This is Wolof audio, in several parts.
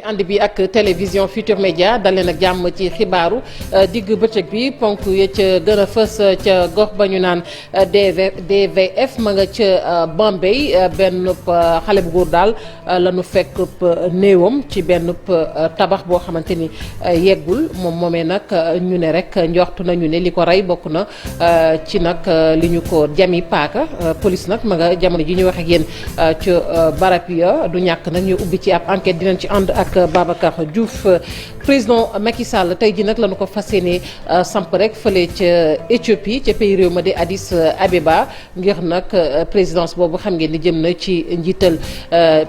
ànd bi ak télévision Futur Média daleen ak jàmm ci xibaaru digg bëccëg bi ponk ya ca gën a fës ca gox ba ñu naan DVF ma nga ca Bambey benn xale bu góor daal la ñu fekk néewam ci benn tabax boo xamante ni yeggul moom moomee nag ñu ne rek njortu nañu ne li ko rey bokk na ci nag li ñu ko jami paaka police nag ma nga jamono ji ñu wax ak yéen ca barab ya du ñàkk nag ñu ubbi ci ab enquête dinañ ci ànd ak Babacar Diouf. président Macky Sall tey ji nag la ñu ko fas yéene samp rek fële ca Éthiopie ca pays réew ma di Addis Abeba ngir nag présidence boobu xam ngeen ni jëm na ci njiital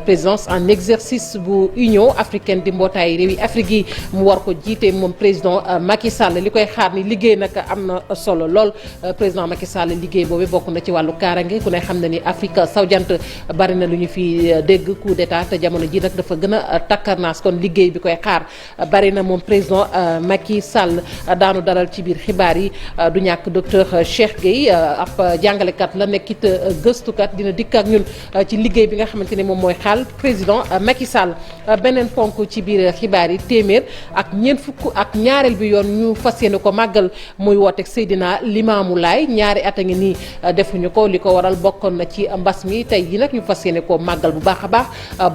présidence en exercice bu Union africaine di mbootaay réew yi Afrique yi mu war ko jiite moom président Macky Sall li koy xaar ni liggéey nag am na solo lool président Macky Sall liggéey boobu bokk na ci wàllu kaarange ku ne xam na ni Afrique sawjant bari na lu ñu fi dégg coup d'état te jamono ji nag dafa gën a takkarnaas kon liggéey bi koy xaar bari na moom président Macky Sall daanu dalal ci biir xibaar yi du ñàkk docteur Cheikh Gueye ab jàngalekat la nekkit gëstukat dina dikk ak ñun ci liggéey bi nga xamante ne moom mooy xaal président Macky Sall beneen ponk ci biir xibaar yi téeméer ak ñeent fukk ak ñaareel bi yoon ñu fas yéene ko màggal muy wooteeg Seydina Limaamu Laay ñaari at a ngi nii defuñu ko li ko waral bokkoon na ci mbas mi tey yi nag ñu fas yéene ko màggal bu baax a baax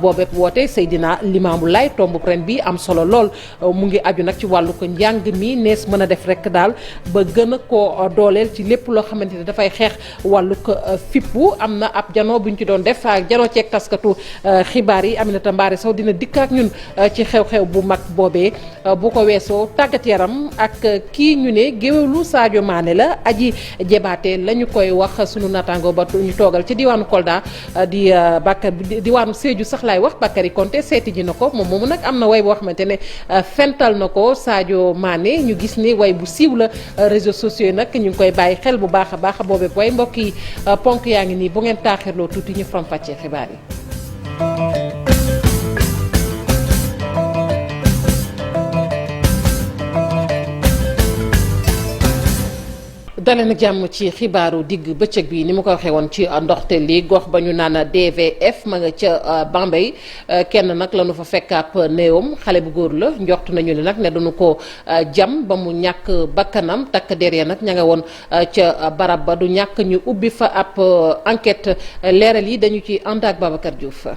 boobeek woote Seydina Limaamu Laay tomb ren bi am solo lool mu ngi aju nag ci wàllu ko njàng mi nees mën a def rek daal ba gën a koo dooleel ci lépp loo xamante ne dafay xeex wàllu ko fippu am na ab janoo bu ñu ci doon def ak janoo ceeg taskatu xibaar yi Aminata Mbaare Sow dina dikk ak ñun ci xew-xew bu mag boobee bu ko weesoo tàggat yaram ak kii ñu ne géwélu Sadio Mané la Aji Jebaate la ñu koy wax sunu naataango ba ñu toogal ci diwaanu Kolda di Bakar diwaanu Sédhiou sax laay wax Bakary Konté seeti ji na ko moom moomu nag am na way boo xamante ne fental na ko Sadio Mané ñu gis ni way bu siiw la réseaux sociaux yi nag ñu ngi koy bàyyi xel bu baax a baax boobee way mbokk yi ponk yaa ngi nii bu ngeen taaxirloo tuuti ñu faram-fàccee xibaar yi. dalee nag jàmm ci xibaaru digg bëccëg bi ni mu ko waxee woon ci ndoxte li gox ba ñu naan DVF ma nga ca Bambey kenn nag la ñu fa fekk ab néewam xale bu góor la njortu nañu ne nag ne dañu ko jam ba mu ñàkk bakkanam takk der ya nag ña nga woon ca barab ba du ñàkk ñu ubbi fa ab enquête leeral yi dañu ci ànd ak Babacar Diouf.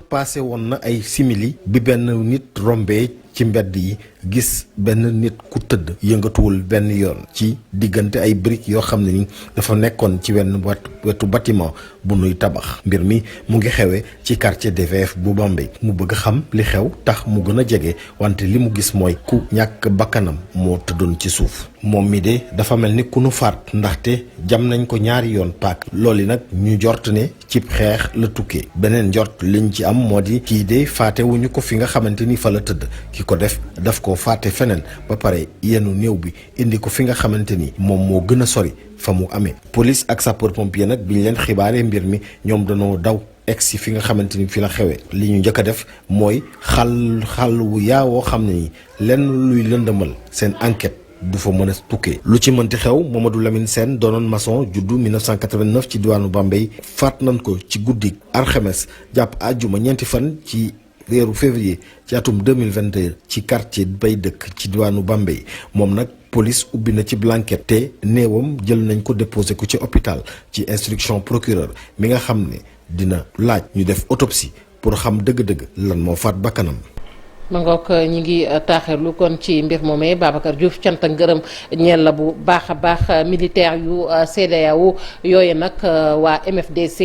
passé woon na ay simili bi benn nit rombee ci mbedd yi gis benn nit ku tëdd yëngatuwul benn yoon ci diggante ay briques yoo xam ne ni dafa nekkoon ci wenn wetu bâtiment bu nuy tabax mbir mi mu ngi xewee ci quartier DVF bu Bambey mu bëgg xam li xew tax mu gën a jege wante li mu gis mooy ku ñàkk bakkanam moo tëddoon ci suuf moom mi de dafa mel ni ku nu faat ndaxte jam nañ ko ñaari yoon paak loolu nag ñu jort ne cib xeex la tukkee beneen njort liñ ci am moo di kii de faatewuñu ko fi nga xamante ni fa la tëdd ki ko daf ko faate feneen ba pare yenu néew bi indi ko fi nga xamante ni moom moo gën a sori fa mu amee police ak sapeur pompier nag bi ñu leen xibaaree mbir mi ñoom dañoo daw egsi fi nga xamante ni fi la xewee li ñu njëkk a def mooy xal wu yaawoo xam ne ni lenn luy lëndëmal seen enquête du fa mën a tukkee lu ci mënti xew Mamadou Lamine Sène doonoon maçon juddu 1989 ci diwaanu Bambey faat nañ ko ci guddi alxames jàpp àjjuma ñeenti fan ci weeru février ci atum 2022 ci quartier bay dëkk ci diwaanu Bambey moom nag police ubbi na ci blanquette te néewam jël nañ ko déposé ko ci hôpital ci instruction procureur mi nga xam ne dina laaj ñu def autopsie pour xam dëgg-dëgg lan moo faat bakkanam ma ngoog ñi ngi taaxirlu kon ci mbir moomee Babacar Diouf cant ak ngërëm ñeel la bu baax a baax militaire yu CEDEAO yooyu nag waa MFDC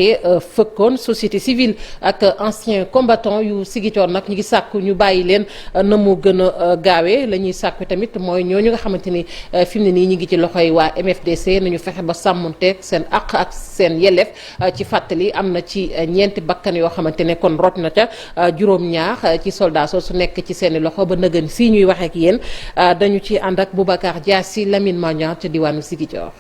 fëkkoon société civile ak ancien combattant yu Ziguinchor nag ñi ngi sàkku ñu bàyyi leen na mu gën a gaawee la ñuy sàkku tamit mooy ñooñu nga xamante ni fi mu ne nii ñi ngi ci loxoy waa MFDC nañu fexe ba sàmmonteeg seen àq ak seen yelleef ci fàttali am na ci ñeenti bakkan yoo xamante ne kon rot na ca juróom-ñaar ci soldat su nekk ci seeni loxo ba nëgën si ñuy wax ak yéen dañu ci ànd ak Boubacar Diassi Lamine Magnan ca diwaanu Ziguinchor.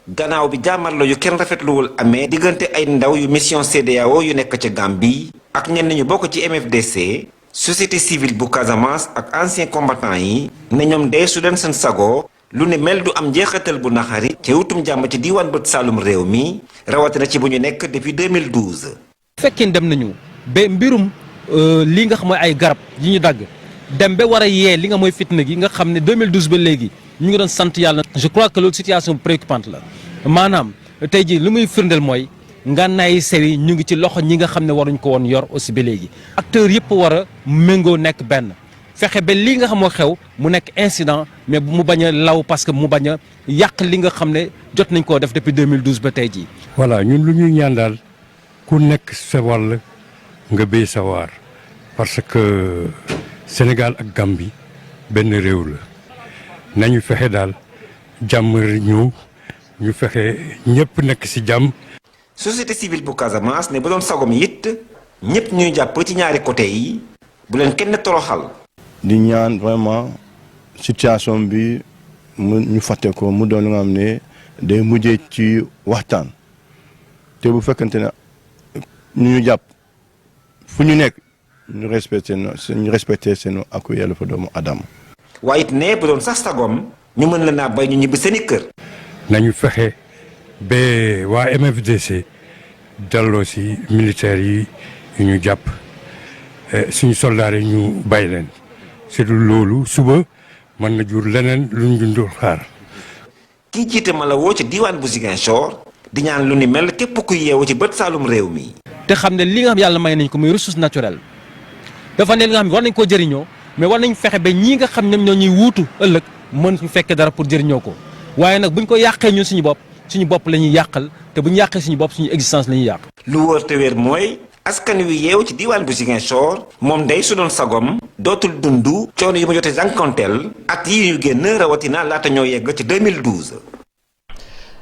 gannaaw bi jaamarloo yu kenn rafetluwul amee diggante ay ndaw yu mission CEDEAO yu nekk ca Gambie ak ñenn ñu bokk ci MFDC société civile bu Casamance ak anciens combattants yi ne ñoom dee su den seen sago lu ne mel du am njeexital bu naxari ci wutum jàmm ci diwaan bët Saalum réew mi rawatina ci bu ñu nekk depuis 2012. fekkee dem nañu ba mbirum li nga xam mooy ay garab yi ñu dagg dem ba war a yee li nga mooy fitna gi nga xam ne 2012 ba léegi ñu ngi doon sant yàlla. je crois que loolu situation préoccupante la maanaam tey jii li muy firndeel mooy ngànnaay sew yi ñu ngi ci loxo ñi nga xam ne waruñ ko woon yor aussi ba léegi. acteurs yëpp war a méngoo nekk benn fexe ba lii nga xam moo xew mu nekk incident mais mu bañ a law parce que mu bañ a yàq li nga xam ne jot nañ koo def depuis 2012 ba tey jii. voilà ñun lu ñuy ñaan daal ku nekk sa wàll nga béy sa waar parce que Sénégal ak Gambie benn réew la nañu fexe daal jàmm ñëw ñu fexe ñëpp nekk ci jàmm. société civile bu Casamance ne bu doon sagom it ñëpp ñuy jàpp ci ñaari côté yi bu leen kenn toroxal. di ñaan vraiment situation bi mu ñu fàtte ko mu doon lu nga xam ne day mujjee ci waxtaan te bu fekkente ne ñu jàpp fu ñu nekk ñu respecté seen ak yelleefu doomu Adama. waaye it ne bu doon sax sagom ñu mën la naa bay ñu ñibbi seeni kër. nañu fexe ba waa MFDC delloo ci militaires yi ñu jàpp suñu soldats yi ñu bàyyi leen surtout loolu suba mën na jur leneen lu ñu dul xaar. kii jiite ma la woo ci diwaan bu Ziguinchor di ñaan lu ni mel képp ku yeewu ci bët saalum réew mi. te xam ne li nga xam yàlla may nañ ko muy ressource naturelle dafa ne li nga xam ne war nañ koo jëriñoo mais war nañ fexe ba ñii nga xam ñoom ñoo ñuy wuutu ëllëg mën ñu fekkee dara pour jëriñoo ko waaye nag buñ ko yàqee ñun suñu bopp la ñuy yàqal te bu ñu yàqee suñu bopp suñu existence la ñuy yàq. lu wóor te wér mooy askan wi yeewu ci diwaan bu Ziguinchor moom day su doon sagom dootul dundu coono yu ma jotee jànkonteel at yii yu génn rawatina laata ñoo yegg ci 2012.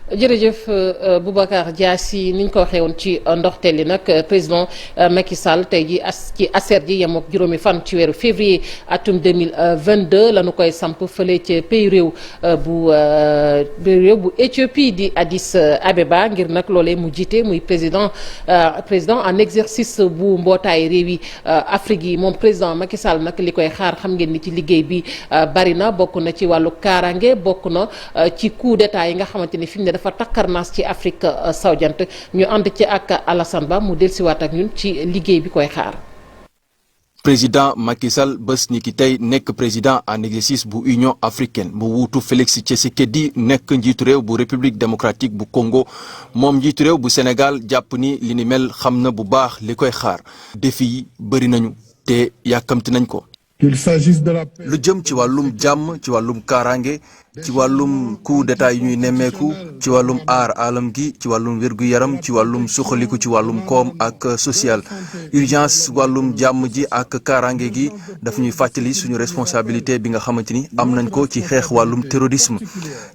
jërëjëf Boubacar Diassi ni ñu ko waxee woon ci ndoxteel li nag président Macky Sall tey ji ci aser ji yem ak juróomi fan ci weeru février atum 2022 la ñu koy samp fële ca pays réew bu Éthiopie di Addis Abeba ngir nag loolee mu jiite muy président en exercice bu mbootaay réew yi Afrique yi moom président Macky Sall nag li koy xaar xam ngeen ni ci liggéey bi bari na bokk na ci wàllu kaaraange bokk na ci coup d'état yi nga xamante ni fi mu ne dafa takkarnaas ci Afrique sawjant ñu ànd ci ak Alassane Ba mu dellusiwaat ak ñun ci liggéey bi koy xaar. président Macky Sall bés ni ki tey nekk président en exercice bu Union africaine mu wuutu Félix Tshisekedi nekk njiitu réew bu République démocratique bu Congo moom njiitu réew bu Sénégal jàpp ni li ni mel xam na bu baax li koy xaar défi yi bëri nañu te yàkkamti nañ ko. lu jëm ci wàllum jàmm ci wàllum kaaraange ci wàllum coup d'état yu ñuy nemmeeku ci wàllum aar alam gi ci wàllum wér-gu-yaram ci wàllum suqaliku ci wàllum koom ak social urgence wàllum jàmm ji ak kaaraange gi daf ñuy fàttali suñu responsabilité bi nga xamante ni am nañ ko ci xeex wàllum terrorisme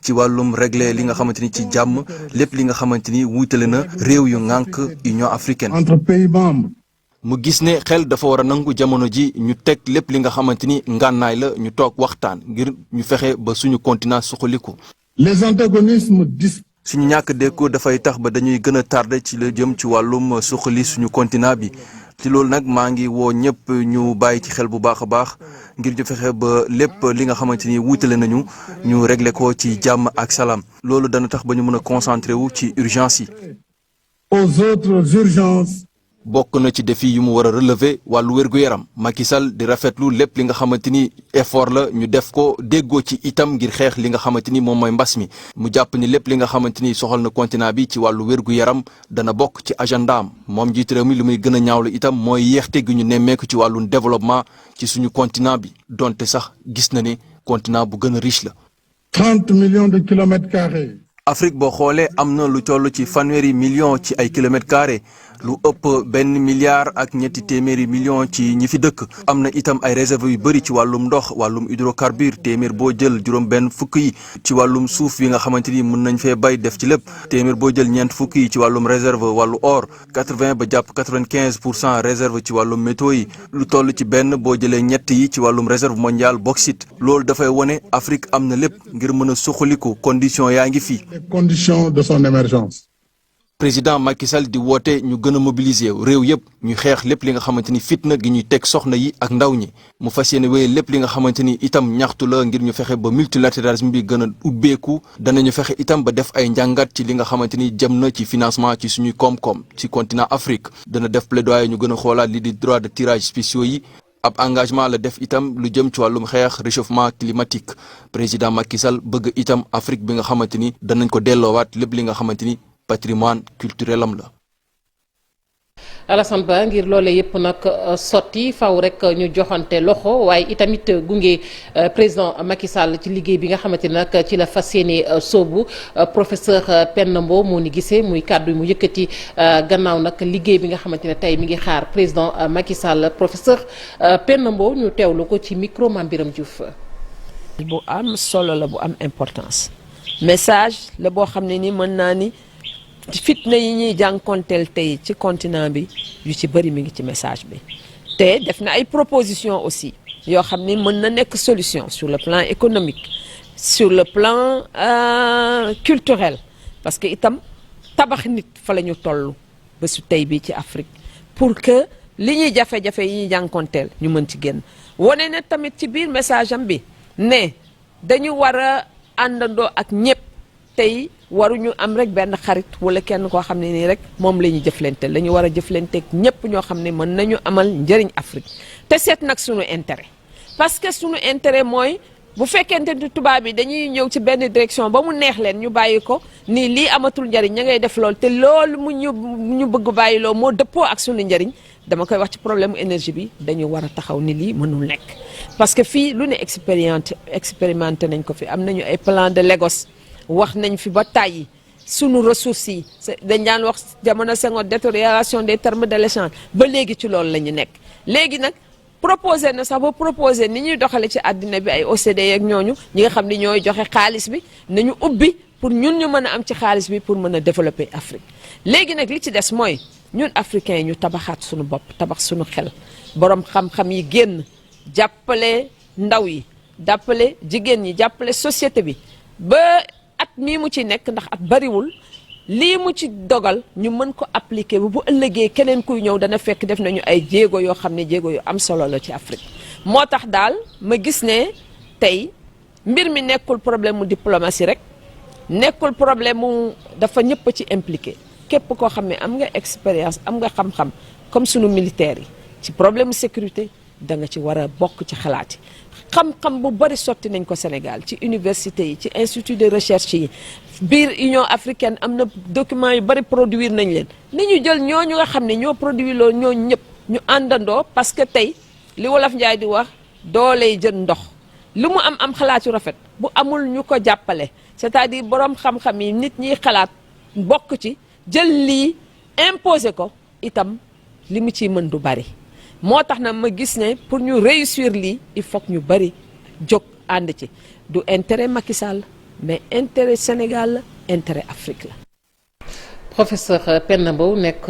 ci wàllum régler li nga xamante ni ci jàmm lépp li nga xamante ni wuutale na réew yu ŋànk Union africaine. mu gis ne xel dafa war a nangu jamono ji ñu teg lépp li nga xamante ni ngànnaay la ñu toog waxtaan ngir ñu fexe ba suñu continent suqaliku. suñu ñàkk déggoo dafay tax ba dañuy gën a tardé ci la jëm ci wàllum suqali suñu continent bi ci loolu nag maa ngi woo ñëpp ñu bàyyi ci xel bu baax a baax ngir ñu fexe ba lépp li nga xamante ni wuutale nañu ñu régler ko ci jàmm ak salaam loolu dana tax ba ñu mën a concentré wu ci urgence yi. aux autres urgences. bokk na ci défi yu mu war a relever wàllu wér-gu-yaram Macky Sall di rafetlu lépp li nga xamante ni effort la ñu def ko déggoo ci itam ngir xeex li nga xamante ni moom mooy mbas mi mu jàpp ni lépp li nga xamante ni soxal na continent bi ci wàllu wér-gu-yaram dana bokk ci agendaam moom njiitu réew mi li muy gën a ñaawlu itam mooy yéexte gi ñu nemmeeku ci wàllu développement ci suñu continent bi donte sax gis na ne continent bu gën a riche la. 30 millions de kilomètres carrés. Afrique boo xoolee am na lu toll ci 1,0 million ci ay kilomètres carrés lu ëpp 1 milliard ak ñetti téeméeri million ci ñi fi dëkk am na itam ay réserve yu bëri ci wàllum ndox wàllum hydrocarbure téeméer boo jël juróom benn fukk yi ci wàllum suuf yi nga xamante ni mën nañ fee bay def ci lépp téeméer boo jël ñeent fukk yi ci wàllum réserve wàllu or 80 ba jàpp 95% réserve ci wàllum métaux yi lu toll ci benn boo jëlee ñett yi ci wàllum réserve mondiale bauxite loolu dafay wone Afrique am na lépp ngir mën a suqaliku condition yaa ngi fi. Les conditions de son émergence. président Macky Sall di woote ñu gën a mobiliser réew yëpp ñu xeex lépp li nga xamante ni fitna gi ñuy teg soxna yi ak ndaw ñi mu fas yéene wéye lépp li nga xamante ni itam ñaxtu la ngir ñu fexe ba multilatéralisme bi gën a ubbeeku danañu fexe itam ba def ay njàngat ci li nga xamante ni jëm na ci financement ci suñuy koom-koom ci continent Afrique dana def plaidoyer ñu gën a xoolaat li di droit de tirage spéciaux yi ab engagement la def itam lu jëm ci wàllum xeex réchauffement climatique président Macky Sall bëgg itam Afrique bi nga xamante ni danañ ko delloowaat lépp li nga xamante ni patrimoine culturel am la. Alassane Ba ngir loole yëpp nag sotti faw rek ñu joxante loxo waaye itamit gunge président Macky Sall ci liggéey bi nga xamante ne nag ci la fas yéene soobu professeur Penda Mbow moo ni gisee muy kàddu mu yëkkati gannaaw nag liggéey bi nga xamante ne tey mi ngi xaar président Macky Sall professeur Penda Mbow ñu teewlu ko ci micro Mame Birame Diouf. bu am solo la bu am importance message la boo xam ne ni mën naa ni. fitna yi ñuy jànkonteel tey ci continent bi yu ci bëri mi ngi ci message bi te def na ay proposition aussi yoo xam ni mën na nekk solution sur le plan économique sur le plan culturel parce que itam tabax nit fa la ñu toll ba su tey bi ci Afrique pour que li ñuy jafe-jafe yi ñuy jànkonteel ñu mën ci génn wane na tamit ci biir message am bi ne dañu war a àndandoo ak ñëpp tey waruñu am rek benn xarit wala kenn koo xam ne nii rek moom la ñuy jëflante la ñu war a jëflanteeg ñëpp ñoo xam ne mën nañu amal njëriñ Afrique te seet nag suñu intérêt parce que suñu intérêt mooy bu fekkente ni tubaab yi dañuy ñëw ci benn direction ba mu neex leen ñu bàyyi ko nii lii amatul njëriñ ña ngay def loolu te loolu ñu bëgg bàyyi loo moo dëppoo ak suñu njëriñ dama koy wax ci problème énergie bi dañu war a taxaw ni lii mënul nekk parce que fii lu ne expérimenté nañ ko fi am nañu ay plan de Lagos wax nañ fi ba tàyyi sunu ressources yi dañ daan wax jamono Senghor détérioration des termes de l'échange ba léegi ci loolu la ñu nekk léegi nag proposé na sax ba proposé ni ñuy doxale ci àddina bi ay OCDE ak ñooñu ñi nga xam ne ñooy joxe xaalis bi nañu ubbi pour ñun ñu mën a am ci xaalis bi pour mën a développer Afrique léegi nag li ci des mooy ñun africains yi ñu tabaxaat suñu bopp tabax suñu xel borom xam-xam yi génn jàppale ndaw yi jàppale jigéen ñi jàppale société bi ba at mii mu ci nekk ndax at bariwul lii mu ci dogal ñu mën ko appliquer bu ëllëgee keneen kuy ñëw dana fekk def nañu ay jéego yoo xam ne jéego yu am solo la ci Afrique moo tax daal ma gis ne tey mbir mi nekkul problème mu diplomatie rek nekkul problème mu dafa ñëpp ci impliqué képp koo xam ne am nga expérience am nga xam-xam comme sunu militaires yi ci problème mu sécurité da nga ci war a bokk ci xalaat yi xam-xam bu bari sotti nañ ko Sénégal ci université yi ci institut de recherche yi biir Union africaine am na documents yu bari produire nañ leen ni ñu jël ñooñu nga xam ne ñoo produire loolu ñooñu ñëpp ñu àndandoo parce que tey li wolof Njaay di wax dooley jën ndox lu mu am xalaat yu rafet bu amul ñu ko jàppale c'est-à-dire borom xam-xam yi nit ñiy xalaat bokk ci jël lii imposer ko itam li mu ciy mën du bari moo tax na ma gis ne pour ñu réussir lii il faut que ñu bari jóg ànd ci du intérêt Macky Sall mais intérêt Sénégal la intérêt Afrique la. professeur Penda Mbow nekk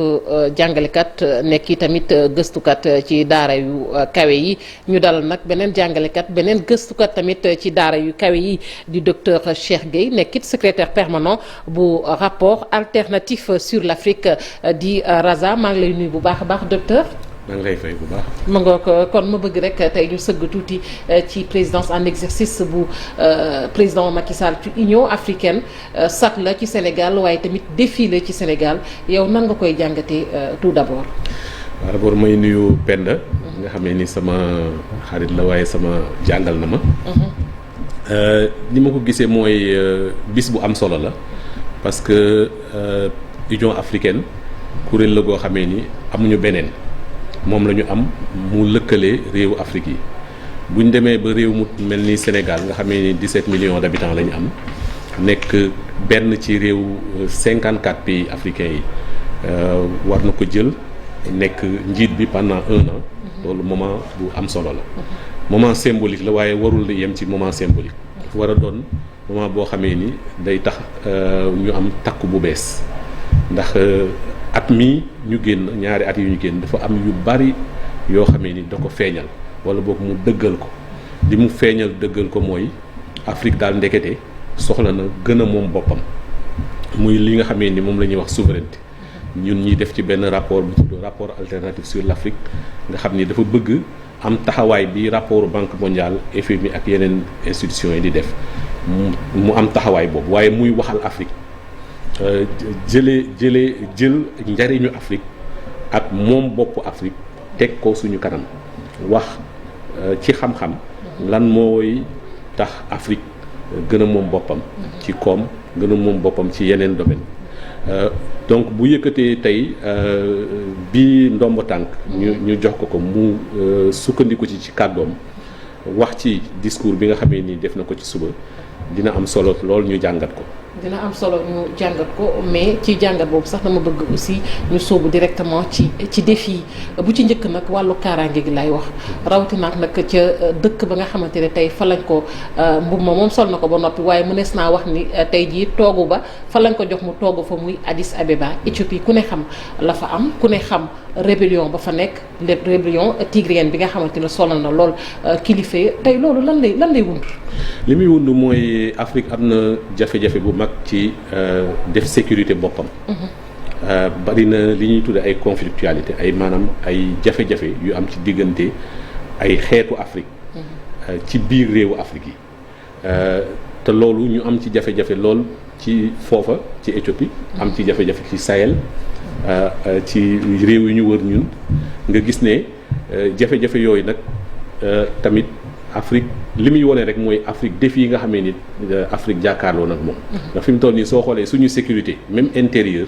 jàngalekat nekk i tamit gëstukat ci daara yu kawe yi ñu dalal nag beneen jàngalekat beneen gëstukat tamit ci daara yu kawe yi di docteur Cheikh Gueye nekkit secrétaire permanent bu rapport alternatif sur l'Afrique di RASA maa ngi lay nuyu bu baax a baax docteur. maa ngi lay fay bu baax. ma nga kon ma bëgg rek tey ñu sëgg tuuti ci présidence en exercice bu président Macky Sall ci Union africaine sax la ci Sénégal waaye tamit défi la ci Sénégal yow nan nga koy jàngatee tout d'abord. waaw d'abord may nuyu Penda. nga xam ne ni sama xarit la waaye sama jàngal na ma. ni ma ko gisee mooy bis bu am solo la parce que Union africaine kuréel la goo xamee ni amuñu beneen. moom la ñu am mu lëkkale réewu Afrique yi bu ñu demee ba réew mu mel ni Sénégal nga xamee ni 17 millions d'habitants la ñu am nekk benn ci réew 54 pays africains yi war na ko jël nekk njiit bi pendant 1 an loolu moment bu am solo la moment symbolique la waaye warul yem ci moment symbolique dafa war a doon moment boo xamee ni day tax ñu am takku bu bees ndax at mii ñu génn ñaari at yu ñu génn dafa am yu bari yoo xamee ni da ko feeñal wala boog mu dëggal ko li mu feeñal dëggal ko mooy Afrique daal ndekete soxla na gën a moom boppam muy li nga xamee ni moom la ñuy wax souveraineté ñun ñi def ci benn rapport bu tudd rapport alternatif sur l'Afrique nga xam ni dafa bëgg am taxawaay bi rapport Banque mondiale FMI ak yeneen institutions yi di def mu am taxawaay boobu waaye muy waxal Afrique jël njariñu Afrique ak moom boppu Afrique teg ko suñu kanam wax ci xam-xam lan mooy tax Afrique gën a moom boppam ci koom gën a moom boppam ci yeneen domaine donc bu yëkkatee tey bii ndomb tànk ñu jox ko mu sukkandiku ci kàddoom wax ci discours bi nga xamee ni def na ko ci suba dina am solo lool ñu jàngat ko. dina am solo ñu jàngat ko mais ci jàngat boobu sax dama bëgg aussi ñu sóobu directement ci défi bu ci njëkk nag wàllu kaaraange gi lay wax rawatina nag ca dëkk ba nga xamante ne tey fa lañ ko mbub ma moom sol na ko ba noppi waaye mënees naa wax ni tey jii toogu ba fa lañ ko jox mu toogu fa muy Addis Abeba Éthiopie ku ne xam la fa am ku ne xam rébellion ba fa nekk rébellion tigrienne bi nga xamante ne sonal na lool kilifa tey loolu lan lay wund. li muy wund mooy Afrique am na jafe-jafe bu mag ci def sécurité boppam. bari na li ñuy tudde ay conflictualité ay maanaam ay jafe-jafe yu am ci diggante ay xeetu Afrique. ci biir réewu Afrique yi te loolu ñu am ci jafe-jafe lool ci foofa ci Éthiopie. am ci jafe-jafe ci Sahel ci réew yu ñu wër ñun nga gis ne jafe-jafe yooyu nag tamit Afrique li muy wone rek mooy Afrique défi yi nga xamee ni Afrique jàkkaarloo nag moom. ndax fi mu toll nii soo xoolee suñu sécurité même intérieure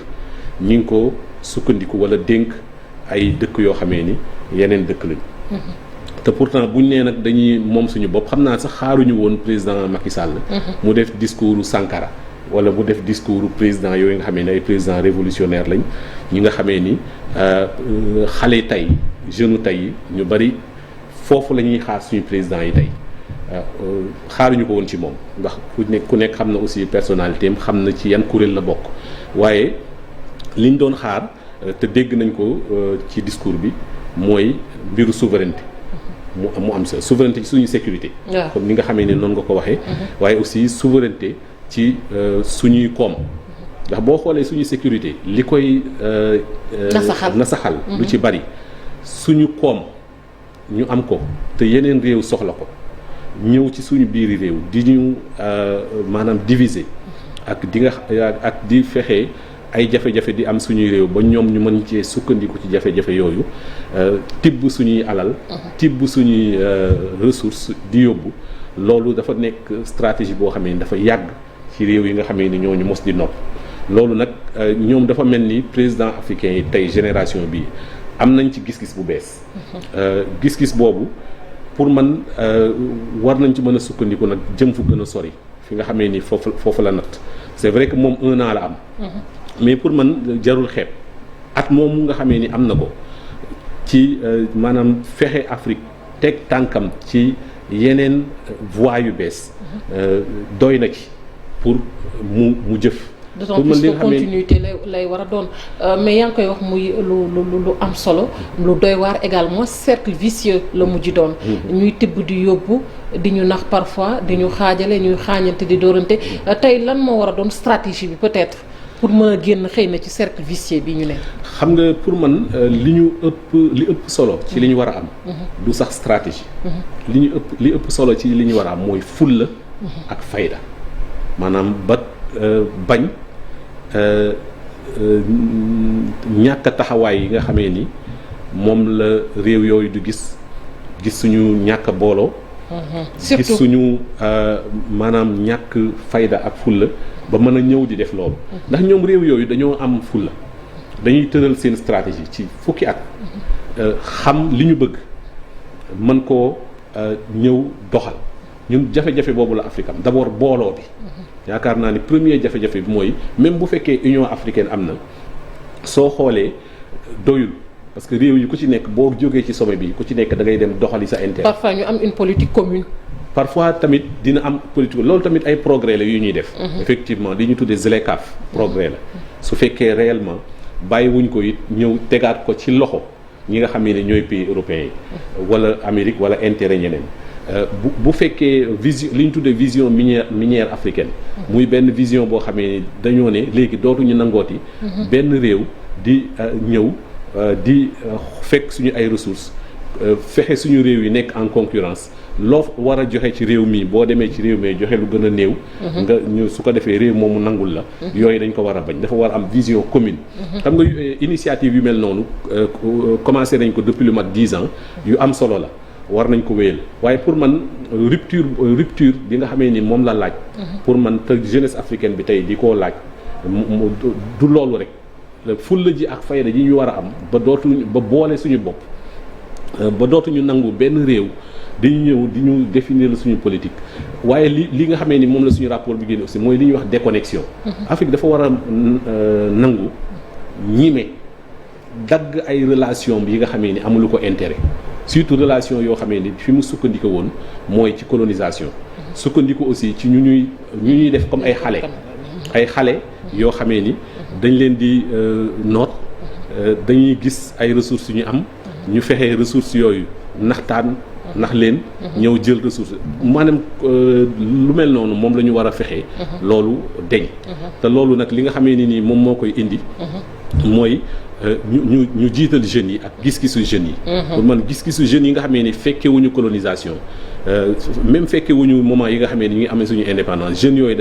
ñi ngi ko sukkandiku wala dénk ay dëkk yoo xamee ni yeneen dëkk lañu. te pourtant buñ nee nag dañuy moom suñu bopp xam naa sax xaaruñu woon président Macky Sall. mu def discours Sankara wala mu def discours président yooyu nga xamee ni ay président révolutionnaire lañ ñi nga xamee ni xale tey jeune tey yi ñu bari foofu la ñuy xaar suñu président yi tey xaaruñu ko woon ci moom ndax ku nekk xam na aussi personnalité am xam na ci yan kuréel la bokk waaye liñ doon xaar te dégg nañ ko ci discours bi mooy mbiru souveraineté mu am sa souveraineté ci suñu sécurité comme ni nga xamee ni noonu nga ko waxee waaye aussi souveraineté ci suñuy koom ndax boo xoolee suñu sécurité li koy nasaxal lu ci bari suñu koom ñu am ko te yeneen réew soxla ko ñëw ci suñu biiri réew di ñu maanaam diviser ak di fexe ay jafe-jafe di am suñuy réew ba ñoom ñu mën cee sukkandiku ci jafe-jafe yooyu tibb suñuy alal tibb suñuy ressources di yóbbu loolu dafa nekk stratégie boo xamee ni dafa yàgg ci réew yi nga xamee ni ñooñu mos di nopp loolu nag ñoom dafa mel ni président africain yi tey génération bi am nañ ci gis-gis bu bees gis-gis boobu pour man war nañ ci mën a sukkandiku nag jëm fu gën a sori fi nga xamee ni foofu la natt c'est vrai que moom 1 an la am mais pour man jarul xeeb at moomu nga xamee ni am na ko ci maanaam fexe Afrique teg tànkam ci yeneen voies yu bees doy na ci pour mu jëf. d'autant plus que continuité lay war a doon mais yaa ngi koy wax muy lu am solo lu doy waar également cercle vicieux la mujj doon. ñuy tibb di yóbbu di ñu nax parfois di ñu xaajale ñuy xaañante di dóorante tey lan moo war a doon stratégie bi peut-être pour mën a génn xëy na ci cercle vicieux bi ñu ne. xam nga pour man li ëpp solo ci li ñu war a am. du sax stratégie. li ëpp solo ci li ñu war a am mooy fulla ak fayda maanaam bañ. ñàkk taxawaay yi nga xamee ni moom la réew yooyu du gis suñu ñàkk booloo. gis suñu maanaam ñàkk fayda ak fulla ba mën a ñëw di def loolu. ndax ñoom réew yooyu dañoo am fulla dañuy tëral seen stratégie ci fukki at. xam li ñu bëgg mën koo ñëw doxal ñun jafe-jafe boobu la Afrique am d'abord booloo bi. yaakaar naa ni premier jafe-jafe bi mooy même bu fekkee Union africaine am na soo xoolee doyul parce que réew yi ku ci nekk boo jógee ci sommet bi ku ci nekk da ngay dem doxali sa intérêt. parfois ñu am une politique commune. parfois tamit dina am politique loolu tamit ay progrès la yu ñuy def. effectivement li ñu tuddee ZLECAf progrès la su fekkee réellement bàyyiwuñ ko it ñëw tegaat ko ci loxo ñi nga xam ne ñooy pays européens yi wala Amérique wala intérêt ñeneen bu fekkee vision li ñu tuddee vision minière africaine muy benn vision boo xamee ni dañoo ne léegi dootuñu nangooti benn réew di ñëw di fekk suñu ay ressources fexe suñu réew yi nekk en concurrence loo war a joxe ci réew mi boo demee ci réew mi joxe lu gën a néew nga ñu su ko defee réew moomu nangul la yooyu dañ ko war a bañ dafa war a am vision commune xam nga initiative yu mel noonu commencé nañ ko depuis lu mat 10 ans yu am solo la war nañ ko wéyal waaye pour man rupture bi nga xamee ni moom la laaj pour man te jeunesse africaine bi tey di koo laaj du loolu rek fulla ji ak fayda ji ñu war a am ba boole suñu bopp ba dootuñu nangu benn réew dañu ñëw di ñu définir suñu politique waaye li nga xamee ni moom la suñu rapport bi génne aussi mooy li ñuy wax déconnexion Afrique dafa war a nangu ñime dagg ay relation yi nga xamee ni amulu ko intérêt surtout relation yoo xamee ni fi mu sukkandiku woon mooy ci colonisation sukkandiku aussi ci ñu ñuy def comme ay xale yoo xamee ni dañ leen di noot dañuy gis ay ressources yu ñu am ñu fexe ressources yooyu nax leen ñëw jël ressources maanaam lu mel noonu moom la ñu war a fexe loolu deñ te loolu nag li nga xamee ni nii moom moo koy indi mooy ñu jiital jeunes yi ak gis-gisu jeunes yi pour man gis-gisu jeunes yi nga xamee ni fekkewuñu colonisation même fekkewuñu moment yi nga xamee ni ñu ngi amee suñu indépendance jeunes yooyu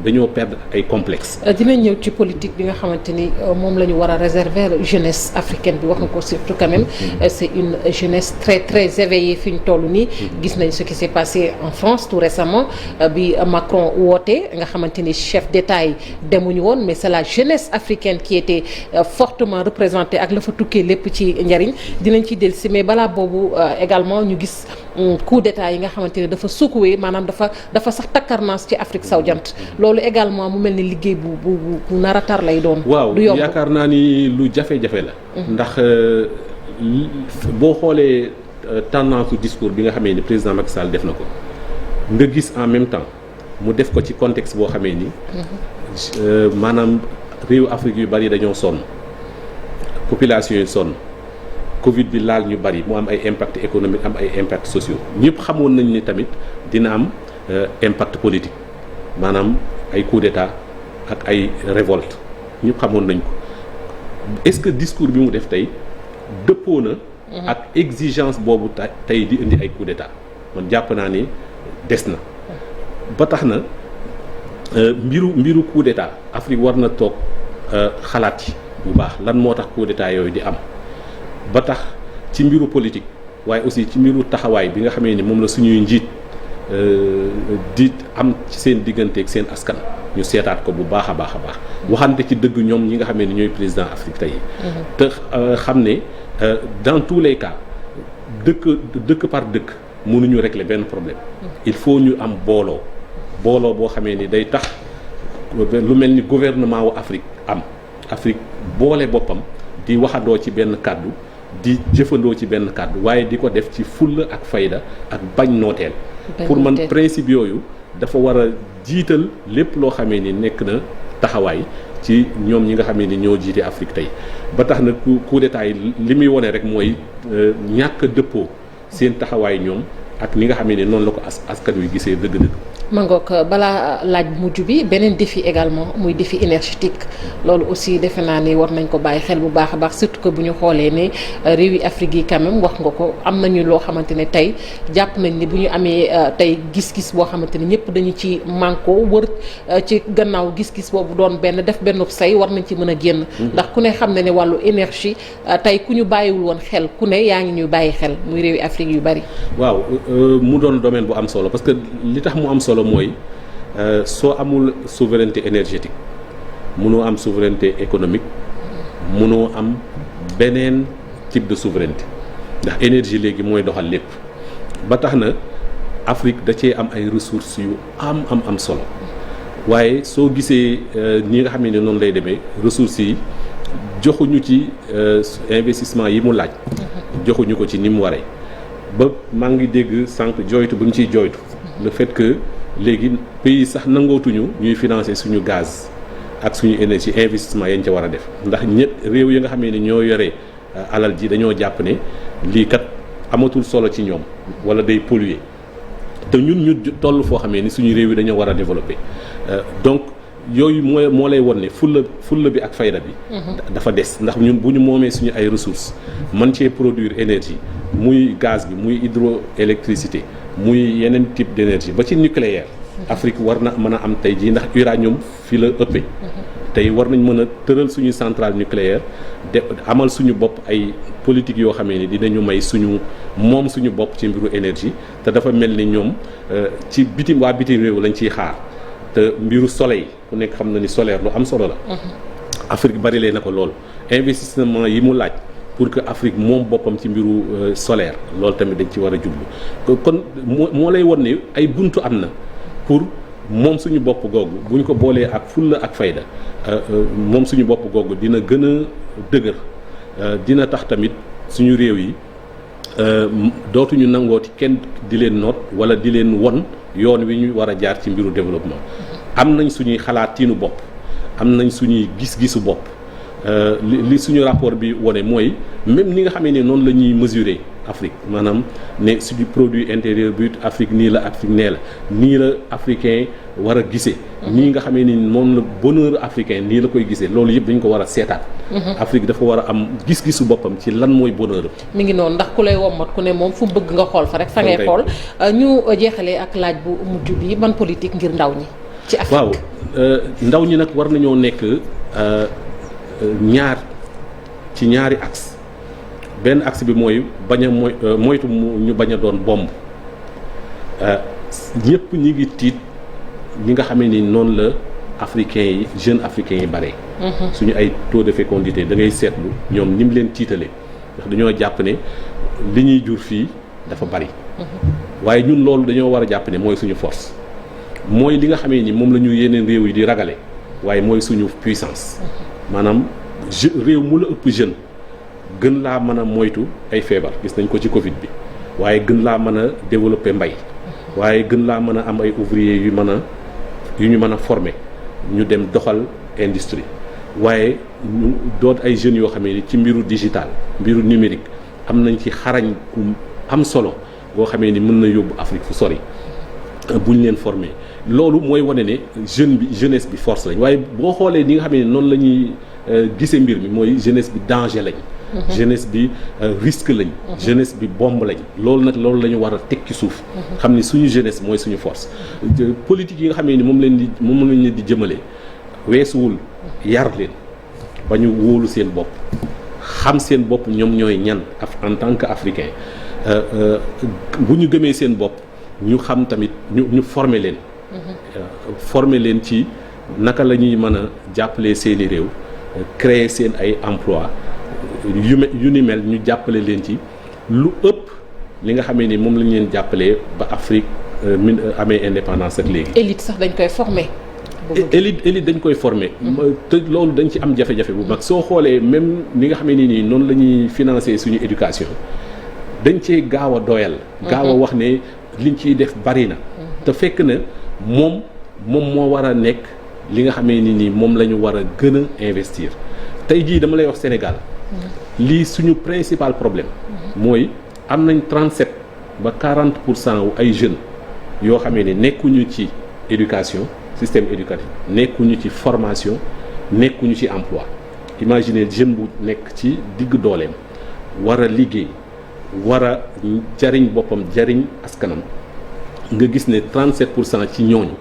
dañoo perdre ay complexe dinañ ñëw ci politique bi nga xamante ni moom la ñu war a réserver jeunesse africaine bi wax nga ko surtout quand même c'est une jeunesse très très éveillée fi ñu toll nii gis nañ ce qui s'est passé en France tout récemment bi Macron wootee nga xamante ni chef d'État yi demuñu woon mais c'est la jeunesse africaine qui était fortement représentée ak la fa tukkee lépp ci njariñ dinañ ci dellusi mais balaa boobu également ñu gis coup d'état yi nga xamante ne dafa secoué maanaam dafa sax takkarnaas ci Afrique sowu-jant loolu également mu mel ni liggéey bu nar a tar lay doon. waaw yaakaar naa ni lu jafe-jafe la. ndax boo xoolee tendance su discours bi nga xamee ni président Macky Sall def na ko nga gis en même temps mu def ko ci contexte boo xamee ni. maanaam réew Afrique yu bari dañoo sonn population yi sonn. Covid bi laal ñu bari mu am ay impact économique am ay impact sociaux ñëpp xamoon nañ ni tamit dina am impact politique maanaam ay coup d'état ak ay révolte ñëpp xamoon nañ ko est-ce que discours bi mu def tey dëppoo na ak exigence boobu tey di indi ay coup d'état man jàpp naa ni des na ba tax na mbiru coup d'état Afrique war na toog xalaat yi bu baax lan moo tax coup d'état yooyu di am ba tax ci mbiru politique waaye aussi ci mbiru taxawaay bi nga xamee ni moom la suñuy njiit di am ci seen diggante ak seen askan ñu seetaat ko bu baax a baax a baax waxante ci dëgg ñoom ñi nga xamee ni ñooy président Afrique tey te xam ne dans tous les cas dëkk par dëkk mënuñu régler benn problème il faut ñu am booloo boo xamee ni day tax lu mel ni gouvernement wu Afrique boole boppam di waxandoo ci benn kàddu di jëfandoo ci benn kàddu waaye di ko def ci fulla ak fayda ak bañ nooteel pour man principe yooyu dafa war a jiital lépp loo xamee ni nekk na taxawaay ci ñoom ñi nga xamee ni ñoo jiite Afrique tey ba tax na coup d'état yi li muy wone rek mooy ñàkk dëppoo seen taxawaay ñoom ak ni nga xamee ni noonu la ko askan wi gisee dëgg-dëgg mangook balaa laaj bu mujj bi beneen défi également muy défi énergétique loolu aussi defe naa ni war nañ ko bàyyi xel bu baax a baax surtout que bu ñu xoolee ne réewi Afrique yi quand même wax nga ko am nañu loo xamante ne tey jàpp nañ ni bu ñu amee tey gis-gis boo xamante ne ñëpp dañu ci manko wër ci gannaaw gis-gis boobu doon def benn say war nañ ci mën a génn ndax ku ne xam na ne wàllu énergie tey ku ñu bàyyiwul woon xel ku ne yaa ngi ñuy bàyyi xel muy réewi Afrique yu bari waaw mu doon domaine bu am solo parce que li tax mu am solo mooy soo amul souveraineté énergétique mënoo am souveraineté économique mënoo am beneen type de souveraineté ndax énergie léegi mooy doxal lépp ba tax na Afrique da cee am ay ressources yu am solo waaye soo gisee ñi nga xam ne noonu lay demee ressources yi joxuñu ci investissement yi mu laaj joxuñu ko ci ni mu waree ba maa ngi dégg sànq jooytu bu ñu ciy jooytu le fait que léegi pays sax nangootuñu ñuy financer suñu gaz ak suñu énergie investissement yañ ca war a def ndax ñëpp réew yi nga xam ne ñoo yore alal ji dañoo jàpp ne lii kat amatul solo ci ñoom wala day polluer te ñun ñu toll foo xamee ni suñu réew yi dañoo war a développer donc yooyu moo lay won ne fulla bi ak fayda bi dafa des ndax ñun bu ñu moomee suñu ay ressources mën cee produire énergie muy gaz bi muy hydroélectricité muy yeneen type d'énergie ba ci nucléaire Afrique war na mën a am tey jii ndax uranium fii la ëppee tey war nañ mën a tëral suñu centrale nucléaire de amal suñu bopp ay politique yoo xamee ni dinañu may suñu bopp ci mbiru énergie te dafa mel ni ñoom ci bitim réew lañ ciy xaar te mbiru soleil ku nekk xam na ni solaire lu am solo la Afrique bari lee na ko lool investissement yi mu laaj pour que Afrique moom boppam ci mbiru solaire loolu tamit dañ ci war a jublu kon moo lay won ne ay buntu am na pour moom suñu bopp googu bu ñu ko boolee ak fulla ak fayda moom suñu bopp googu dina gën a dëgër dina tax tamit suñu réew yi dootuñu nangooti kenn di leen noot wala di leen won yoon wi ñu war a jaar ci mbiru développement am nañ suñuy xalaatiinu bopp am nañ suñuy gis-gisu bopp li suñu rapport bi wone mooy même ni nga xamee ne noonu la ñuy mesurer Afrique maanaam ne suñu produit intérieur brut Afrique nii la Afrique nee la nii la africain war a gisee nii nga xamee ni moom la bonheur africain nii la koy gisee loolu yëpp dañ ko war a seetaat Afrique dafa war a am gis-gisu boppam ci lan mooy bonheur mi ngi noonu ndax ku lay wommat ku ne moom fu bëgg nga xool fa rek fa ngay xool ñu jeexalee ak laaj bu mujj bi ban politique ngir ndaw ñi ci Afrique waaw ndaw ñi nag war nañoo nekk ci ñaari axe benn axe bi mooy bañ a moytu ñu bañ a doon bomb ñëpp ñi ngi tiit ñi nga xamee ni noonu la africains yi jeunes africains yi bare suñu ay taux de fécondité da ngay seetlu ñoom ni mu leen tiitalee ndax dañoo jàpp ne li ñuy jur fii dafa bari waaye ñun loolu dañoo war a jàpp ne mooy suñu force mooy li nga xamee ni moom la ñu yeneen réew yi di ragale waaye mooy suñu puissance maanaam réew mu la ëpp jeune gën laa mën a moytu ay feebar gis nañ ko ci Covid bi waaye gën laa mën a développer mbay waaye gën laa mën a am ay ouvriers yu ñu mën a former ñu dem doxal industrie waaye ñu doon ay jeunes yoo xam ne ci mbiru digital mbiru numérique am nañ ci xarañ ku am solo boo xamee ni mën na yóbbu Afrique fu sori buñ leen former loolu mooy wane ne jeunesse bi force lañ waaye boo xoolee ni nga xam ne noonu la ñuy gisee mbir mi mooy jeunesse bi danger lañ jeunesse bi risque lañ jeunesse bi bombe lañ loolu la ñu war a teg ci suuf xam ni suñu jeunesse mooy suñu force politique yi nga xamee ni moom lañ leen di jëmale weesuwul yar leen ba ñu wóolu seen bopp xam seen bopp ñoom ñooy ñan en tant que africain bu ñu gëmee seen bopp ñu xam tamit ñu former leen former leen ci naka la ñuy mën a jàppale seeni réew créer seen ay emploi yu ni mel ñu jàppale leen ci lu ëpp li nga xamee ni moom la ñu leen jàppalee ba Afrique amee indépendance ak léegi. élite sax dañ koy former. élite dañ koy former. te loolu dañ ci am jafe-jafe bu mag soo xoolee même li nga xamee ni nii noonu la ñuy financer suñu éducation dañ cee gaaw a doyal. gaaw a wax ne liñ ciy def bari na. te fekk na moom moo war a nekk li nga xamee ni nii moom la ñu war a gën a investir tey jii dama lay wax Sénégal. lii suñu principal problème mooy am nañ 37 ba 40% wu ay jeunes yoo xamee ne nekkuñu ci éducation système éducatif nekkuñu ci formation nekkuñu ci emploi imaginez jeune bu nekk ci digg dooleem war a liggéey war a jariñ boppam jariñ askanam nga gis ne 37% ci ñooñu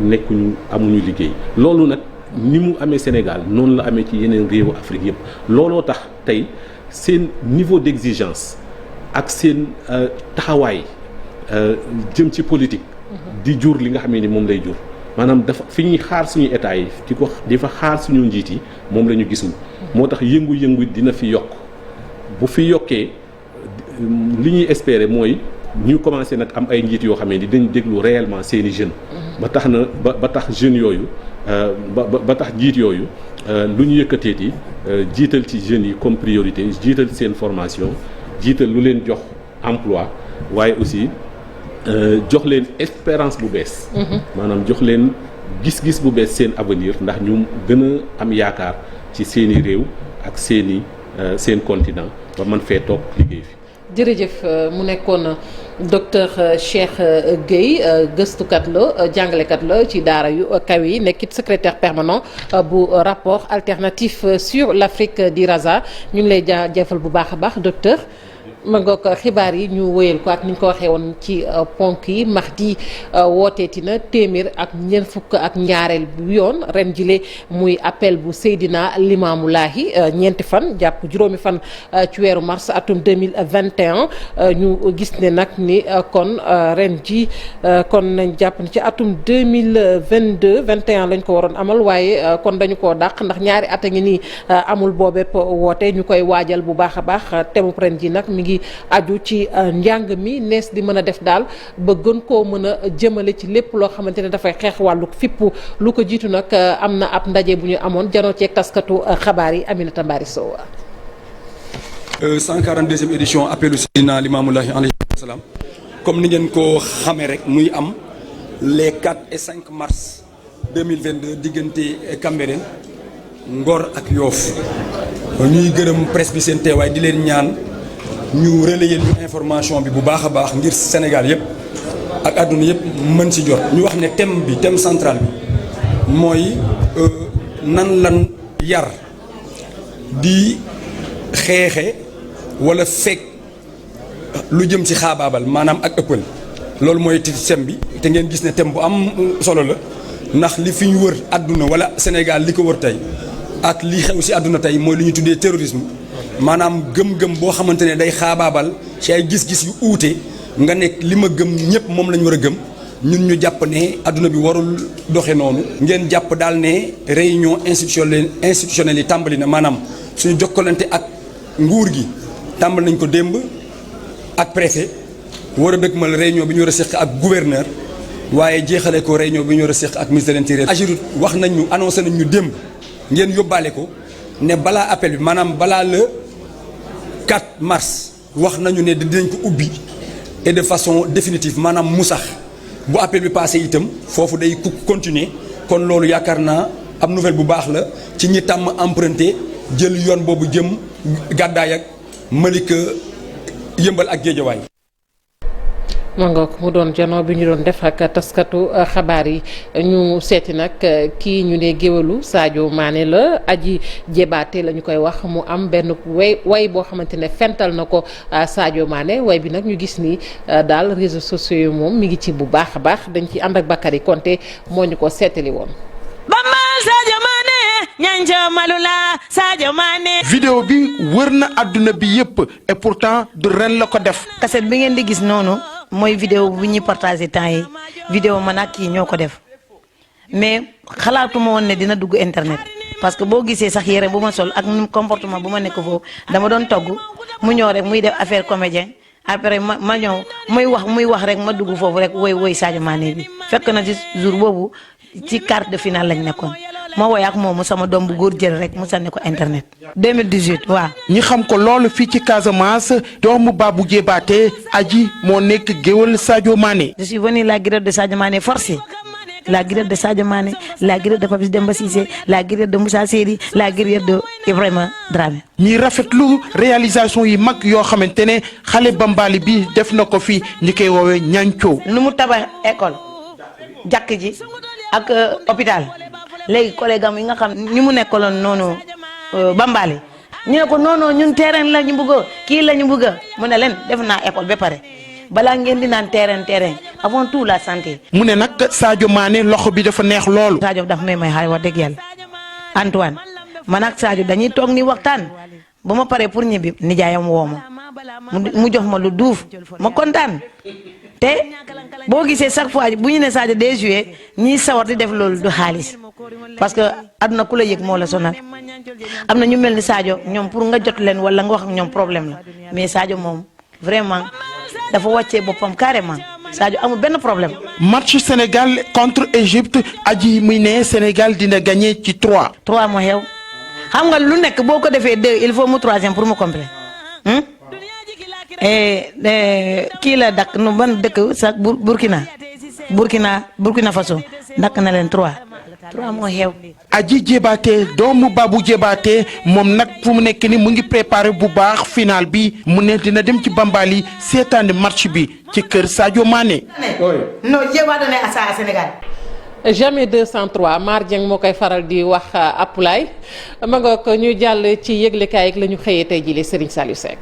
nekkuñu amuñu liggéey loolu nag ni mu amee Sénégal noonu la amee ci yeneen réewu Afrique yëpp looloo tax tey seen niveau d'exigence ak seen taxawaay jëm ci politique di jur li nga xamee ni moom lay jur maanaam dafa fi ñuy xaar suñu état yi di fa xaar suñu njiit yi moom la ñu gisul moo tax yëngu-yëngu dina fi yokk bu fi yokkee li ñuy espérer mooy ñu commencé nag am ay njiit yoo xam ne dañ déglu réellement seeni jeunes ba tax na ba tax jeunes yooyu ba tax jiit yooyu lu ñu yëkkateeti jiital ci jeunes yi comme priorité jiital seen formation jiital lu leen jox emploi waaye aussi jox leen espérance bu bees maanaam jox leen gis-gis bu bees seen avenir ndax ñu gën a am yaakaar ci seeni réew ak seeni seen continent ba mën fee toog liggéey fi. jërëjëf mu nekkoon docteur Cheikh Gueye gëstukat la jàngalekat la ci daara yu kaw yi nekkit secrétaire permanent bu rapport alternatif sur l'Afrique d'Iraza ñu ngi lay jaajëfal bu baax a baax docteur. ma ngoog xibaar yi ñu wéyal ko ak ni ñu ko waxee woon ci ponk yi Mahdi wooteeti na téeméer ak ñeent fukk ak ñaareel bu yoon ren jile muy appel bu Seydina Limaamu Laahi ñeenti fan jàpp juróomi fan ci weeru mars atum 2021 ñu gis ne nag ni kon ren ji kon nañ jàpp ne ci atum 2022 21 lañ ko waroon amal waaye kon dañu koo dàq ndax ñaari at a ngi nii amul boobépp woote ñu koy waajal bu baax a baax temu ren ji nag mi ngi aju ci njàng mi nees di mën a def daal ba gën koo mën a jëmale ci lépp loo xamante ne dafay xeex wàllu fippu lu ko jiitu nag am na ab ndaje bu ñu amoon janoo ceeg taskatu xabaar yi Aminata Mbari Sow. 142e édition appelu Seydina Limaamu Laahi alayhi salaam comme ni ngeen ko xamee rek muy am les 4 et 5 mars 2022 diggante Cambérène Ngor ak Yoff ñuy gërëm presse bi seen teewaay di leen ñaan. ñu relayer ñu information bi bu baax a baax ngir Sénégal yëpp ak àdduna yëpp mën ci jot ñu wax ne thème central bi mooy nan lan yar di xeexe wala fekk lu jëm ci xaabaabal maanaam ak ëppal loolu mooy thème bi te ngeen gis ne thème bu am solo la ndax li fi ñu wër àdduna wala Sénégal li ko wër tey ak li xew ci àdduna tey mooy li ñu tuddee terrorisme maanaam gëm-gëm boo xamante ne day xaabaabal ci ay gis-gis yu uute nga nekk li ma gëm ñëpp moom la ñu war a gëm ñun ñu jàpp ne adduna bi warul doxe noonu ngeen jàpp daal ne réunion institutionnelle yi tàmbali na maanaam suñu jokkalante ak nguur gi tàmbali nañ ko démb ak préfet war a dëkkmal réunion bi ñu war a seq ak gouverneur waaye jeexale ko réunion bi ñu war a seq ak ministre de l'intérieur. Agirut wax nañ ñu annoncé nañ ñu démb ngeen yóbbaale ko ne balaa appel bi maanaam balaa le 4 mars wax nañu ne dinañ ko ubbi et de façon définitive maanaam mu sax bu appel bi passé itam foofu day continuer kon loolu yaakaar naa am nouvelle bu baax la ci ñi tàmm emprunté jël yoon boobu jëm gàddaay ak Malika Yëmbal ak Géejawaay. mangook mu doon janoo bi ñu doon def ak taskatu xabaar yi ñu seeti nag kii ñu ne géwalu Sadio Mané la Aji Jébaate la ñu koy wax mu am benn way boo xamante ne fental na ko Sadio Mané way bi nag ñu gis ni daal réseaux sociaux yi moom mi ngi ci bu baax a baax dañ ci ànd ak Bakary Konté moo ñu ko seetali woon. Sadio Mané ñanjo malula Sadio Mané. vidéo bi wër na àdduna bi yëpp et pourtant du ren la ko def. kaset bi ngeen di gis noonu mooy vidéo bu ñuy partagé temps yi vidéo man ak kii ñoo ko def mais xalaatuma woon ne dina dugg internet parce que boo gisee sax yére bu ma sol ak comportement bu ma nekk foofu dama doon togg mu ñëw rek muy def affaire comédien après ma ñëw muy wax rek ma dugg foofu rek woy Sadio Mané bi fekk na ci jour boobu ci quart de finale lañ nekkoon ma woy ak moomu sama doom bu góor jël rek mu sànni ko internet 2018 waaw. ñi xam ko loolu fii ci Casamance doomu Babou Jébaate Aji moo nekk géwël Sadio Mané. je suis venu la guerre de Sadio Mané forcée la guerre de Sadio Mané la guerre de Papis Demba Cissé la guerre de Moussa Seydi la guerre de Ibrahima Dramé. ñi rafetlu réalisation yi mag yoo xamante ne xale Bambali bi def na ko fi ñi koy woowee ñancoo. nu mu tabax école jàkk ji ak hôpital. léegi collègue am yi nga xam ni mu nekkaloon noonu Bambali ñu ne ko non ñun terrain la ñu bëgg kii la ñu bëgg mu ne leen def naa école ba pare balaa ngeen di naan terrain avant tout la santé. mu ne nag Sadio Mané loxo bi dafa neex loolu. Sadio daf may xaar wax dëgg yàlla Antoine man ak Sadio dañuy toog ni waxtaan ba ma paree pour ñibbi nijaayam woo ma mu jox ma lu duuf ma kontaan. te boo gisee chaque fois bu ñu ne Sadio day joué ñiy sawar di def loolu du xaalis parce que àdduna ku la yëg moo la sonal am na ñu mel ni Sadio ñoom pour nga jot leen wala nga wax ak ñoom problème la mais Sadio moom vraiment dafa wàccee boppam carrément Sadio amul benn problème. match Sénégal contre Égypte Aji muy ne Sénégal dina gagné ci 3. 3 moo xew xam nga lu nekk boo ko defee 2 il faut mu 3e pour mu complet. kii la dakk nu ban dëkk sax Burkina Faso dakk na leen 3 trois moo xew. Aji Jébaate doomu Babou Jébaate moom nag fu mu nekk ni mu ngi préparé bu baax final bi mu ne dina dem ci Bambali seetaani match bi ci kër Sadio Mané. non Jébaate ne asa Sénégal. jamais 203 Mar Dieng moo koy faral di wax Apulaay ma nga ko ñu jàll ci yëglekaay ak la ñu xëyee tey jii Serigne Saliou Seck.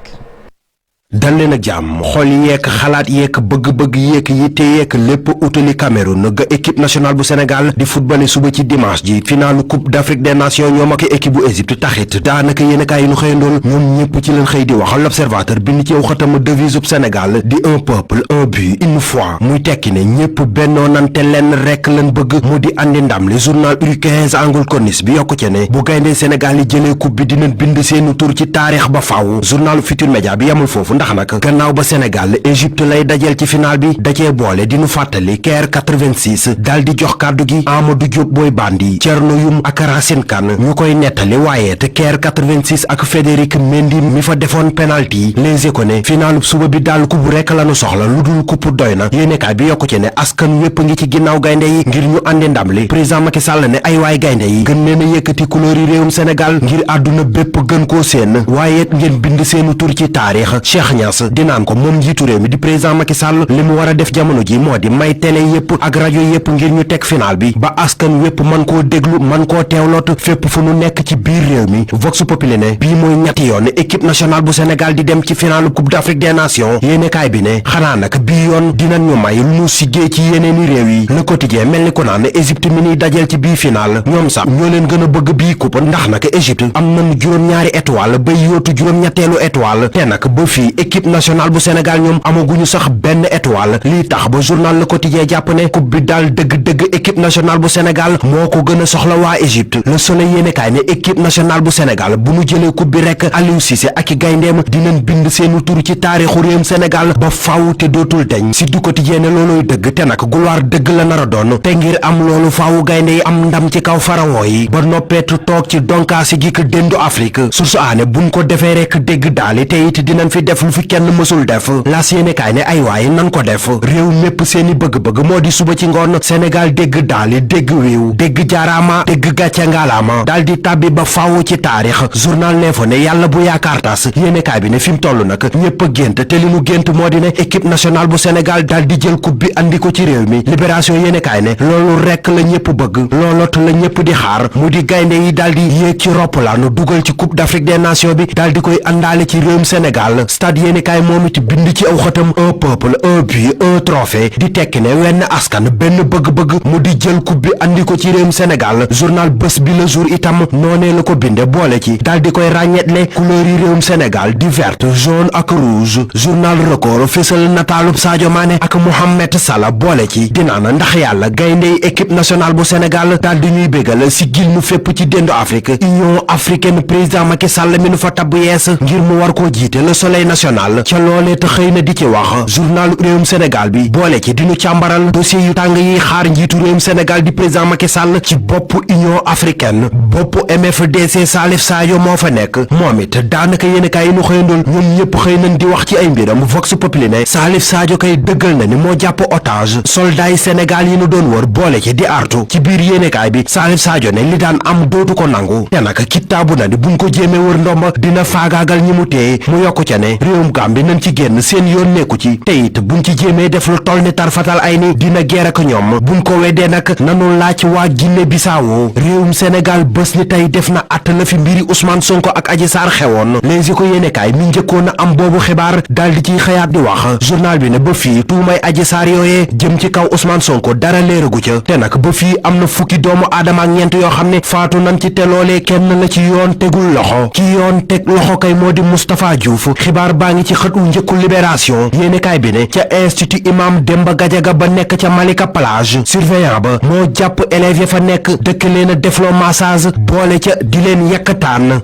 dal leen ak jàmm xol yeek xalaat yeek bëgg-bëgg yeek yitte yeek lépp utali Cameroun ga équipe nationale bu Sénégal di footballé suba ci dimanche ji finalu coupe d'Afrique des nations ñoom ak équipe bu Égypte taxit daanaka yéen a kaay yi ñu xëyandool ñoom ñëpp ci leen xëy di wax l'observateur bind ci xëtam devise bu Sénégal di un peuple un but une foi muy tekki ne ñëpp bennoo nante lenn rek lañ bëgg mu di andi ndam li journal Uri 15 angle corniche bi yokku ci ne bu gayndee Sénégal yi jëlee coupe bi dinañ bind seeni tur ci taarix ba faaw journal Futurs Médias bi yamul foofu ndax nag gannaaw ba Sénégal Égypte lay dajeel ci final bi dacee boole di nu fàttali Caire 86 daal di jox kàddu gi Amadou Diop Boy Bandi Thierno Youm ak Racine Kane ñu koy nettali waaye te Caire 86 ak Frédéric Mendy mi fa defoon penalty Les Échos ne finaalu suba bi daal coupe rek lañu soxla lu dul coupe doy na yéenekaay bi yokku ci ne askan wépp ngi ci ginnaaw gaynde yi ngir ñu andi ndam li président Macky Sall ne ay waay gaynde yi gën leen a yëkkati couleur yi réewum Sénégal ngir àdduna bépp gën koo seen waaye ngeen bind seenu tur ci taarix Cheikh Niass dinaan ko moom njiitu réew mi di président Macky Sall li mu war a def jamono ji moo di may télé yépp ak rajo yépp ngir ñu teg final bi ba askan wépp man koo déglu man koo teewloot fépp fu nu nekk ci biir réew mi Vox Populi ne bii mooy ñetti yoon équipe nationale bu Sénégal di dem ci finalu coupe d'Afrique des nations yéenekaay bi ne xanaa nag bii yoon dinañ ñu may lu ñu siggee ci yeneeni réew yi Le Quotidien mel ni ko naan Égypte mi niy dajeel ci bii final ñoom sax ñoo leen gën a bëgg bii coupe ndax nag Égypte am nañu juróom-ñaari étoile ba yóotu juróom-ñetteelu étoile te nag ba fii équipe nationale bu Sénégal ñoom amaguñu sax benn étoile lii tax ba journal Le Quotidien jàpp ne coupe bi daal dëgg-dëgg équipe nationale bu Sénégal moo ko gën a soxla waa Égypte Le Soleil yéenekaay ne équipe nationale bu Sénégal bu nu jëlee coupe bi rek Aliou Cissé ak i gayndeem dinañ bind seenu tur ci taarixu réewum Sénégal ba faaw te dootul deñ si du Quotidien ne looloy dëgg te nag gulwaar dëgg la nar a doon te ngir am loolu faawu gaynde yi am ndam ci kaw pharaon yi ba noppeetu toog ci donkaasi gi ko déndu Afrique source aane buñ ko defee rek dégg daali te it dinañ fi def lu fi kenn mësul def las yéenekaay ne ay waaye nan ko def réew mépp seeni bëgg-bëgg moo di suba ci ngoon Sénégal dégg daali dégg wiiw dégg jaaraama dégg gàcce ngaalaama daal di tàbbi ba faaw ci taarix journal L'Info ne yàlla bu yaakaar tas yéenekaay bi ne fi mu toll nag ñëpp a gént te li mu gént moo di ne équipe nationale bu Sénégal daal di jël coupe bi andi ko ci réew mi Libération yéenekaay ne loolu rekk la ñëpp bëgg loolot la ñëpp di xaar mu di gaynde yi daal di yéeg ci roppalaanu dugal ci coupe d'Afrique des nations bi daal di koy àndaale ci réewum Sénégal stade yéenekaay moom it bind ci aw xatam un peuple un but un trophée di tekki ne wenn askan benn bëgg-bëgg mu di jël coupe bi andi ko ci réewum Sénégal journal Bës Bi Le Jour itam noonee la ko binde boole ci daal di koy ràññetle couleur yi réewum Sénégal di verte jaune ak rouge journal Record fésal nataalub Sadio Mané ak Mohamed Salah boole ci dinaana ndax yàlla gayndey équipe nationale bu Sénégal daal di ñuy bégal si gil nu fépp ci déndu Afrique Union africaine président Macky Sall mi nu fa tabb yees ngir mu war koo jiite Le Soleil national ca loolee te xëy na di ci wax journal réewum Sénégal bi boole ci dinu càmbaral dossier yu tàng yi xaar njiitu réewum Sénégal di président Macky Sall ci bopp Union africaine bopp MFDC Salif Sadio moo fa nekk moom it daanaka yéenekaay yi nu xëyandool ñoom ñëpp xëy nañ di wax ci ay mbiram Vox Populi ne Salif Sadio kay dëggal na ni moo jàpp otage soldat yi Sénégal yi nu doon wër boole ci di artu ci biir yéenekaay bi Salif Sadio ne li daan am dootu ko nangu te nag kittaabu na ni buñ ko jéemee wër ndomba dina faagaagal ñi mu téye mu yokku ca ne réewum Gambie nañ ci génn seen yoon nekku ci te it buñ ci jéemee def lu toll ni tarfatal ay ni dina geer ak ñoom buñ ko weddee nag nanu laaj waa Guinée Bissau réewum Sénégal bés ni tey def na att la fi mbiri Ousmane Sonko ak Adji Sarr xewoon Les Échos yéenekaay mi njëkkoon a am boobu xibaar daal di ciy xëyaat di wax journal bi ne ba fii tuumay Adji Sarr yooyee jëm ci kaw Ousmane Sonko dara léeragu ca te nag ba fii am na fukki doomu aadama ak ñeent yoo xam ne faatu nañ ci te loolee kenn la ci yoon tegul loxo ki yoon teg loxo kay moo di Moustapha Diouf xibaar baa ngi ci xëtu njëkku Libération yéenekaay bi ne ca institut Imam Demba Gadiaga ba nekk ca Malika Plage surveillant ba moo jàpp élèves ya fa nekk dëkk leen a defloo massage boole ca di leen yekkataan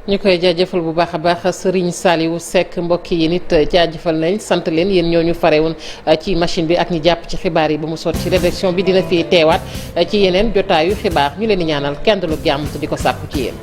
ñu koy jaajëfal bu baax a baax Serigne Saliou Seck mbokk yi nit jaajëfal nañ sant leen yéen ñoo ñu farewoon ci machine bi ak ñi jàpp ci xibaar yi ba mu sotti ci rédaction bi dina fi teewaat ci yeneen jotaayu xibaar ñu leen di ñaanal kenn lu jàmm te di ko sàkku ci yéen.